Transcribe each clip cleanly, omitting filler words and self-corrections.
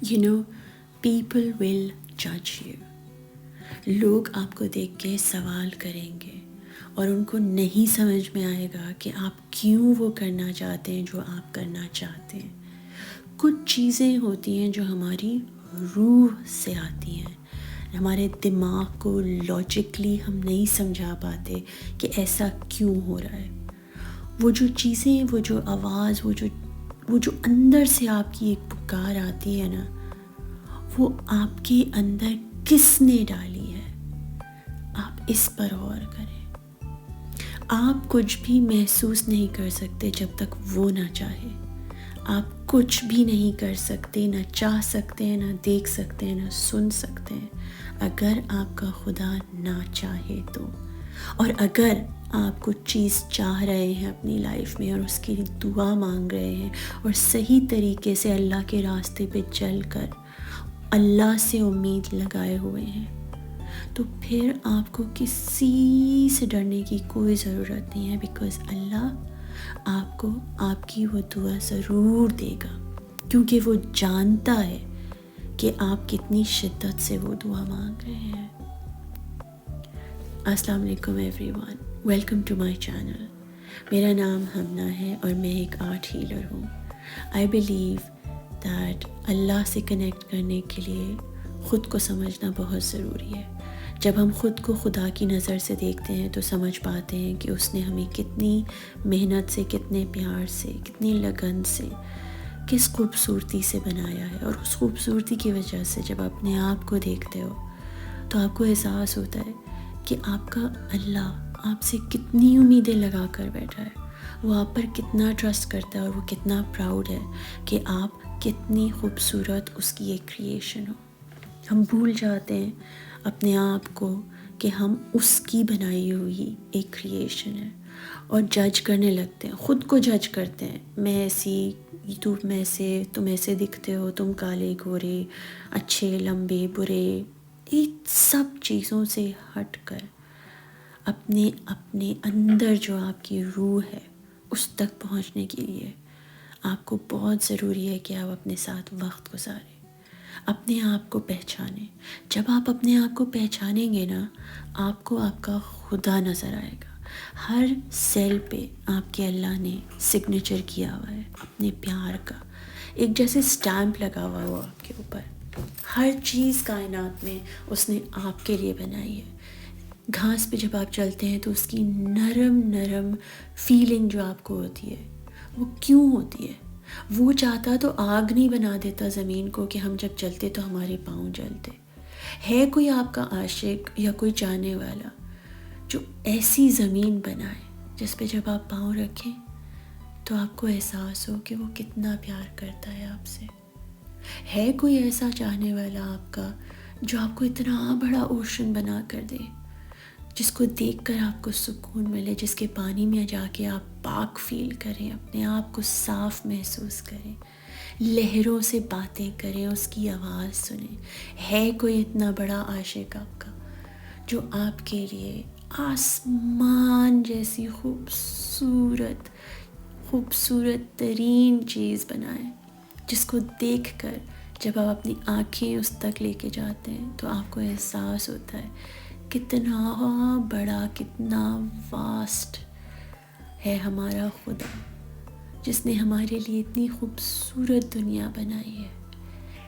People will جج you. لوگ آپ کو دیکھ کے سوال کریں گے اور ان کو نہیں سمجھ میں آئے گا کہ آپ کیوں وہ کرنا چاہتے ہیں جو آپ کرنا چاہتے ہیں. کچھ چیزیں ہوتی ہیں جو ہماری روح سے آتی ہیں، ہمارے دماغ کو لاجکلی ہم نہیں سمجھا پاتے کہ ایسا کیوں ہو رہا ہے. وہ جو چیزیں، وہ جو آواز، وہ جو اندر سے آپ کی ایک پکار آتی ہے نا، وہ آپ کے اندر کس نے ڈالی ہے، آپ اس پر غور کریں. آپ کچھ بھی محسوس نہیں کر سکتے جب تک وہ نہ چاہے. آپ کچھ بھی نہیں کر سکتے، نہ چاہ سکتے ہیں، نہ دیکھ سکتے ہیں، نہ سن سکتے ہیں اگر آپ کا خدا نہ چاہے تو. اور اگر آپ کچھ چیز چاہ رہے ہیں اپنی لائف میں اور اس کی دعا مانگ رہے ہیں اور صحیح طریقے سے اللہ کے راستے پہ چل کر اللہ سے امید لگائے ہوئے ہیں، تو پھر آپ کو کسی سے ڈرنے کی کوئی ضرورت نہیں ہے، بیکاز اللہ آپ کو آپ کی وہ دعا ضرور دے گا، کیونکہ وہ جانتا ہے کہ آپ کتنی شدت سے وہ دعا مانگ رہے ہیں. السلام علیکم everyone, welcome to my channel. میرا نام ہمنا ہے اور میں ایک آرٹ ہیلر ہوں. آئی بلیو دیٹ اللہ سے کنیکٹ کرنے کے لیے خود کو سمجھنا بہت ضروری ہے. جب ہم خود کو خدا کی نظر سے دیکھتے ہیں تو سمجھ پاتے ہیں کہ اس نے ہمیں کتنی محنت سے، کتنے پیار سے، کتنی لگن سے، کس خوبصورتی سے بنایا ہے. اور اس خوبصورتی کی وجہ سے جب اپنے آپ کو دیکھتے ہو تو آپ کو احساس ہوتا ہے کہ آپ کا اللہ آپ سے کتنی امیدیں لگا کر بیٹھا ہے، وہ آپ پر کتنا ٹرسٹ کرتا ہے اور وہ کتنا پراؤڈ ہے کہ آپ کتنی خوبصورت اس کی ایک کریشن ہو. ہم بھول جاتے ہیں اپنے آپ کو کہ ہم اس کی بنائی ہوئی ایک کریشن ہے اور جج کرنے لگتے ہیں، خود کو جج کرتے ہیں. میں ایسی، تم ایسے دکھتے ہو، تم کالے گورے، اچھے لمبے برے، ان سب چیزوں سے ہٹ کر اپنے اندر جو آپ کی روح ہے اس تک پہنچنے کے لیے آپ کو بہت ضروری ہے کہ آپ اپنے ساتھ وقت گزاریں، اپنے آپ کو پہچانیں. جب آپ اپنے آپ کو پہچانیں گے نا، آپ کو آپ کا خدا نظر آئے گا. ہر سیل پہ آپ کے اللہ نے سگنیچر کیا ہوا ہے اپنے پیار کا، ایک جیسے سٹیمپ لگا ہوا ہے وہ آپ کے اوپر. ہر چیز کائنات میں اس نے آپ کے لیے بنائی ہے. گھاس پہ جب آپ چلتے ہیں تو اس کی نرم نرم فیلنگ جو آپ کو ہوتی ہے وہ کیوں ہوتی ہے؟ وہ چاہتا تو آگ نہیں بنا دیتا زمین کو کہ ہم جب چلتے تو ہمارے پاؤں جلتے. ہے کوئی آپ کا عاشق یا کوئی چاہنے والا جو ایسی زمین بنائے جس پہ جب آپ پاؤں رکھیں تو آپ کو احساس ہو کہ وہ کتنا پیار کرتا ہے آپ سے؟ ہے کوئی ایسا چاہنے والا آپ کا جو آپ کو اتنا بڑا اوشن بنا کر دے، جس کو دیکھ کر آپ کو سکون ملے، جس کے پانی میں جا کے آپ پاک فیل کریں، اپنے آپ کو صاف محسوس کریں، لہروں سے باتیں کریں، اس کی آواز سنیں؟ ہے کوئی اتنا بڑا عاشق آپ کا جو آپ کے لیے آسمان جیسی خوبصورت ترین چیز بنائے، جس کو دیکھ کر جب آپ اپنی آنکھیں اس تک لے کے جاتے ہیں تو آپ کو احساس ہوتا ہے کتنا بڑا، کتنا واسٹ ہے ہمارا خدا، جس نے ہمارے لیے اتنی خوبصورت دنیا بنائی ہے.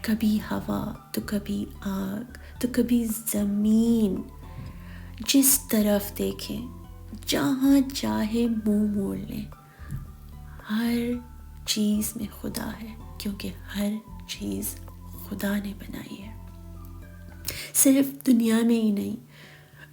کبھی ہوا تو کبھی آگ تو کبھی زمین، جس طرف دیکھیں، جہاں چاہے منہ موڑ لیں، ہر چیز میں خدا ہے، کیونکہ ہر چیز خدا نے بنائی ہے. صرف دنیا میں ہی نہیں،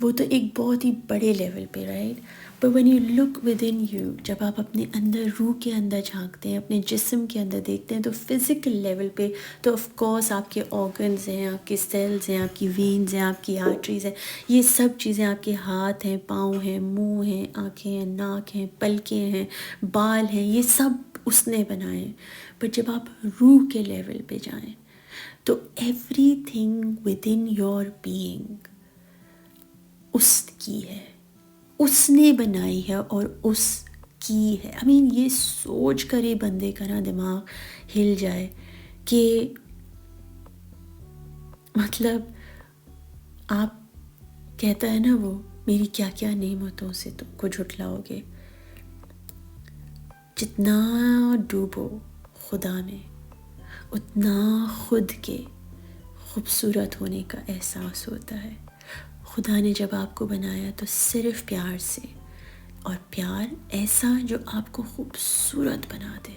وہ تو ایک بہت ہی بڑے لیول پہ، right? But when you look within you, جب آپ اپنے اندر، روح کے اندر جھانکتے ہیں، اپنے جسم کے اندر دیکھتے ہیں، تو فزیکل لیول پہ تو آف کورس آپ کے آرگنز ہیں، آپ کے سیلز ہیں، آپ کی وینز ہیں، آپ کی آرٹریز ہیں، یہ سب چیزیں، آپ کے ہاتھ ہیں، پاؤں ہیں، منہ ہیں، آنکھیں ہیں، ناک ہیں، پلکیں ہیں، بال ہیں، یہ سب اس نے بنائے. بٹ جب آپ روح کے لیول پہ جائیں تو everything within your being اس کی ہے، اس نے بنائی ہے اور اس کی ہے. یہ سوچ کر ہی بندے کا نا دماغ ہل جائے کہ مطلب آپ کہتا ہے نا وہ میری کیا کیا نعمتوں سے تم کو جھٹلاؤ گے. جتنا ڈوبو خدا میں اتنا خود کے خوبصورت ہونے کا احساس ہوتا ہے. خدا نے جب آپ کو بنایا تو صرف پیار سے، اور پیار ایسا جو آپ کو خوبصورت بنا دے.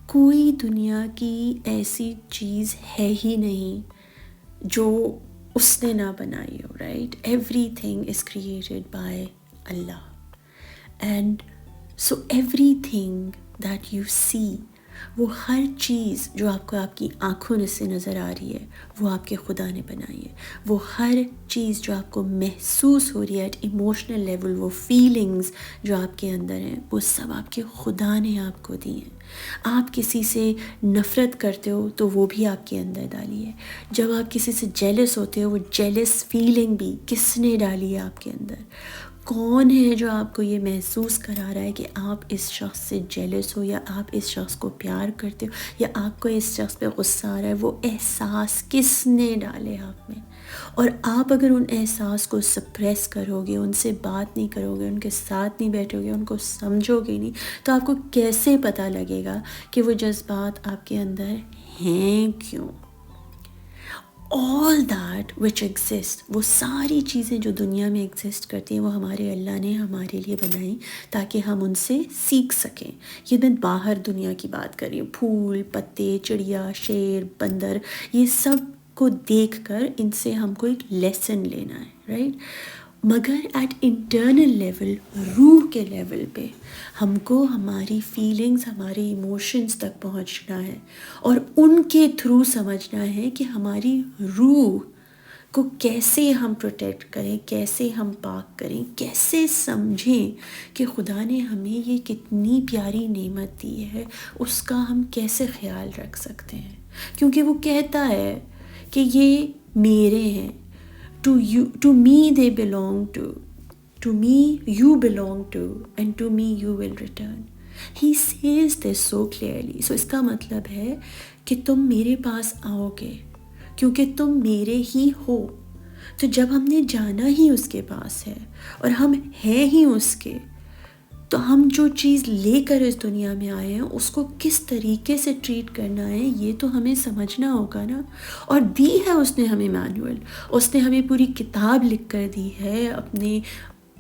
کوئی دنیا کی ایسی چیز ہے ہی نہیں جو اس نے نہ بنائی ہو. Right, everything is created by Allah. And so everything that you see, وہ ہر چیز جو آپ کو آپ کی آنکھوں سے نظر آ رہی ہے وہ آپ کے خدا نے بنائی ہے. وہ ہر چیز جو آپ کو محسوس ہو رہی ہے ایٹ ایموشنل لیول، وہ فیلنگز جو آپ کے اندر ہیں، وہ سب آپ کے خدا نے آپ کو دی ہیں. آپ کسی سے نفرت کرتے ہو تو وہ بھی آپ کے اندر ڈالی ہے. جب آپ کسی سے جیلس ہوتے ہو، وہ جیلس فیلنگ بھی کس نے ڈالی ہے آپ کے اندر؟ کون ہے جو آپ کو یہ محسوس کرا رہا ہے کہ آپ اس شخص سے جیلس ہو، یا آپ اس شخص کو پیار کرتے ہو، یا آپ کو اس شخص پہ غصہ آ رہا ہے؟ وہ احساس کس نے ڈالے آپ میں؟ اور آپ اگر ان احساس کو سپریس کرو گے، ان سے بات نہیں کرو گے، ان کے ساتھ نہیں بیٹھو گے، ان کو سمجھو گے نہیں، تو آپ کو کیسے پتہ لگے گا کہ وہ جذبات آپ کے اندر ہیں کیوں؟ all that which exist، وہ ساری چیزیں جو دنیا میں ایگزسٹ کرتی ہیں وہ ہمارے اللہ نے ہمارے لیے بنائی تاکہ ہم ان سے سیکھ سکیں. یہ میں باہر دنیا کی بات کر رہی ہوں، پھول پتے، چڑیا، شیر، بندر، یہ سب کو دیکھ کر ان سے ہم کو ایک لیسن لینا ہے. رائٹ، مگر ایٹ انٹرنل لیول، روح کے لیول پہ ہم کو ہماری فیلنگز، ہمارے ایموشنز تک پہنچنا ہے اور ان کے تھرو سمجھنا ہے کہ ہماری روح کو کیسے ہم پروٹیکٹ کریں، کیسے ہم پاک کریں، کیسے سمجھیں کہ خدا نے ہمیں یہ کتنی پیاری نعمت دی ہے، اس کا ہم کیسے خیال رکھ سکتے ہیں. کیونکہ وہ کہتا ہے کہ یہ میرے ہیں. To me they belong to me you belong to, and to me you will return. He says this so clearly. So اس کا مطلب ہے کہ تم میرے پاس آؤ گے کیونکہ تم میرے ہی ہو. تو جب ہم نے جانا ہی اس کے پاس ہے اور ہم ہیں ہی اس کے، تو ہم جو چیز لے کر اس دنیا میں آئے ہیں اس کو کس طریقے سے ٹریٹ کرنا ہے یہ تو ہمیں سمجھنا ہوگا نا. اور دی ہے اس نے ہمیں مینول، اس نے ہمیں پوری کتاب لکھ کر دی ہے، اپنے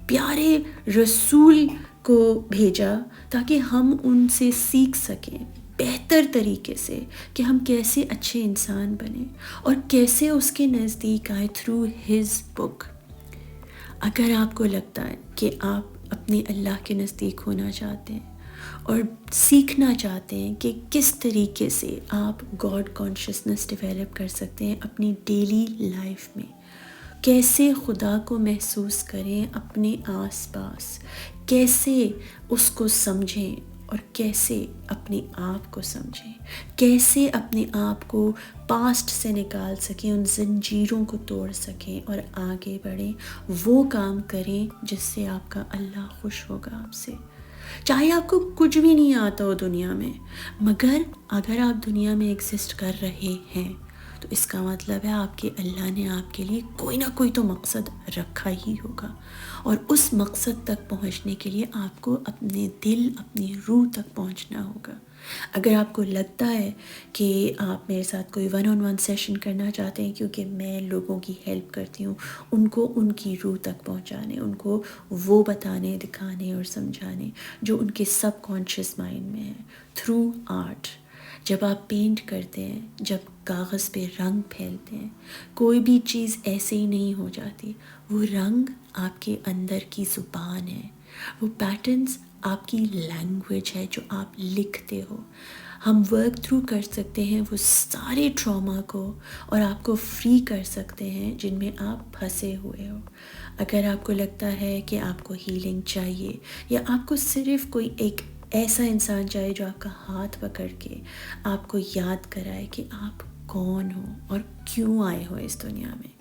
پیارے رسول کو بھیجا تاکہ ہم ان سے سیکھ سکیں بہتر طریقے سے کہ ہم کیسے اچھے انسان بنیں اور کیسے اس کے نزدیک آئے تھرو ہز بک. اگر آپ کو لگتا ہے کہ آپ اپنے اللہ کے نزدیک ہونا چاہتے ہیں اور سیکھنا چاہتے ہیں کہ کس طریقے سے آپ گاڈ کانشیسنس ڈیولپ کر سکتے ہیں اپنی ڈیلی لائف میں، کیسے خدا کو محسوس کریں اپنے آس پاس، کیسے اس کو سمجھیں اور کیسے اپنے آپ کو سمجھیں، کیسے اپنے آپ کو پاسٹ سے نکال سکیں، ان زنجیروں کو توڑ سکیں اور آگے بڑھیں، وہ کام کریں جس سے آپ کا اللہ خوش ہوگا آپ سے. چاہے آپ کو کچھ بھی نہیں آتا ہو دنیا میں، مگر اگر آپ دنیا میں ایگزسٹ کر رہے ہیں تو اس کا مطلب ہے آپ کے اللہ نے آپ کے لیے کوئی نہ کوئی تو مقصد رکھا ہی ہوگا، اور اس مقصد تک پہنچنے کے لیے آپ کو اپنے دل، اپنی روح تک پہنچنا ہوگا. اگر آپ کو لگتا ہے کہ آپ میرے ساتھ کوئی 1-on-1 سیشن کرنا چاہتے ہیں کیونکہ میں لوگوں کی ہیلپ کرتی ہوں ان کو ان کی روح تک پہنچانے، ان کو وہ بتانے، دکھانے اور سمجھانے جو ان کے سب کانشیس مائنڈ میں ہے تھرو آرٹ. جب آپ پینٹ کرتے ہیں، جب کاغذ پہ رنگ پھیلتے ہیں، کوئی بھی چیز ایسے ہی نہیں ہو جاتی. وہ رنگ آپ کے اندر کی زبان ہے، وہ پیٹرنز آپ کی لینگویج ہے جو آپ لکھتے ہو. ہم ورک تھرو کر سکتے ہیں وہ سارے ٹراما کو اور آپ کو فری کر سکتے ہیں جن میں آپ پھنسے ہوئے ہو. اگر آپ کو لگتا ہے کہ آپ کو ہیلنگ چاہیے، یا آپ کو صرف کوئی ایک ایسا انسان چاہیے جو آپ کا ہاتھ پکڑ کے آپ کو یاد کرائے کہ آپ کون ہو اور کیوں آئے ہو اس دنیا میں،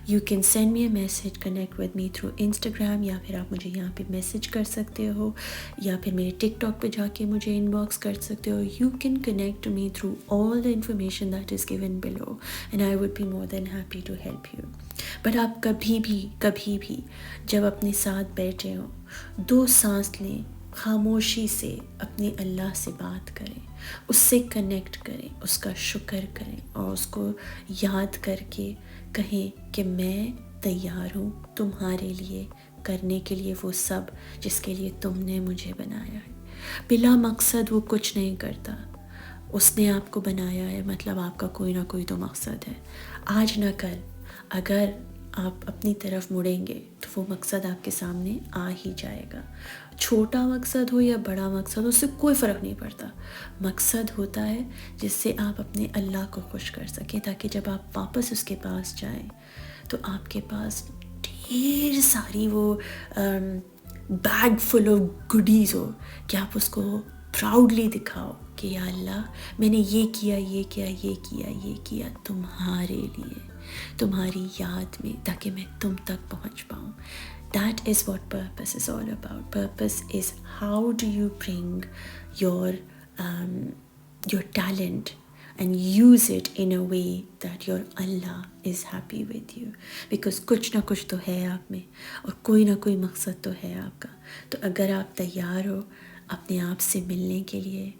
you can send me a message, connect with me through Instagram, یا پھر آپ مجھے یہاں پہ میسیج کر سکتے ہو، یا پھر میرے ٹک ٹاک پہ جا کے مجھے ان باکس کر سکتے ہو. You can connect me through all the information that is given below and I would be more than happy to help you. But آپ کبھی بھی جب اپنے ساتھ بیٹھے ہوں 2 سانس لیں، خاموشی سے اپنے اللہ سے بات کریں، اس سے کنیکٹ کریں، اس کا شکر کریں، اور اس کو یاد کر کے کہیں کہ میں تیار ہوں تمہارے لیے کرنے کے لیے وہ سب جس کے لیے تم نے مجھے بنایا ہے. بلا مقصد وہ کچھ نہیں کرتا. اس نے آپ کو بنایا ہے، مطلب آپ کا کوئی نہ کوئی تو مقصد ہے. آج نہ کل اگر آپ اپنی طرف مڑیں گے تو وہ مقصد آپ کے سامنے آ ہی جائے گا. چھوٹا مقصد ہو یا بڑا مقصد ہو، اس سے کوئی فرق نہیں پڑتا. مقصد ہوتا ہے جس سے آپ اپنے اللہ کو خوش کر سکیں، تاکہ جب آپ واپس اس کے پاس جائیں تو آپ کے پاس ڈھیر ساری وہ بیگ فل آف گڈیز ہو کہ آپ اس کو پراؤڈلی دکھاؤ کہ یا اللہ میں نے یہ کیا تمہارے لیے، تمہاری یاد میں، تاکہ میں تم تک پہنچ پاؤں. That is what purpose is all about. Purpose is how do you bring your talent and use it in a way that your Allah is happy with you. Because کچھ نہ کچھ تو ہے آپ میں، اور کوئی نہ کوئی مقصد تو ہے آپ کا. تو اگر آپ تیار ہو اپنے آپ سے ملنے کے لیے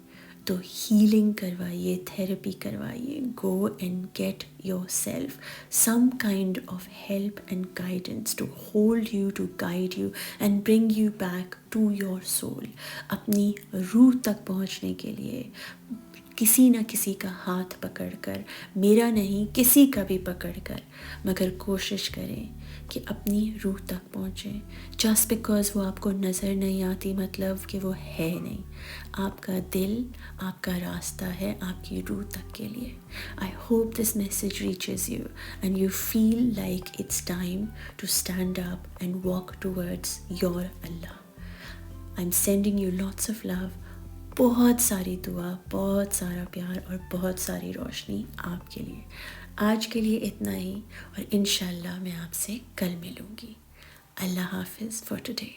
تو ہیلنگ کروائیے، تھیراپی کروائیے. Go and get yourself some kind of help and guidance to hold you, to guide you and bring you back to your soul. اپنی روح تک پہنچنے کے لیے کسی نہ کسی کا ہاتھ پکڑ کر، میرا نہیں کسی کا بھی پکڑ کر، مگر کوشش کریں کہ اپنی روح تک پہنچیں. جسٹ بیکاز وہ آپ کو نظر نہیں آتی مطلب کہ وہ ہے نہیں. آپ کا دل، آپ کا راستہ ہے آپ کی روح تک کے لیے. I hope this message reaches you and you feel like it's time to stand up and walk towards your Allah. I am sending you lots of love. بہت ساری دعا، بہت سارا پیار اور بہت ساری روشنی آپ کے لیے. آج کے لیے اتنا ہی، اور انشاءاللہ میں آپ سے کل ملوں گی. اللہ حافظ فار ٹوڈے.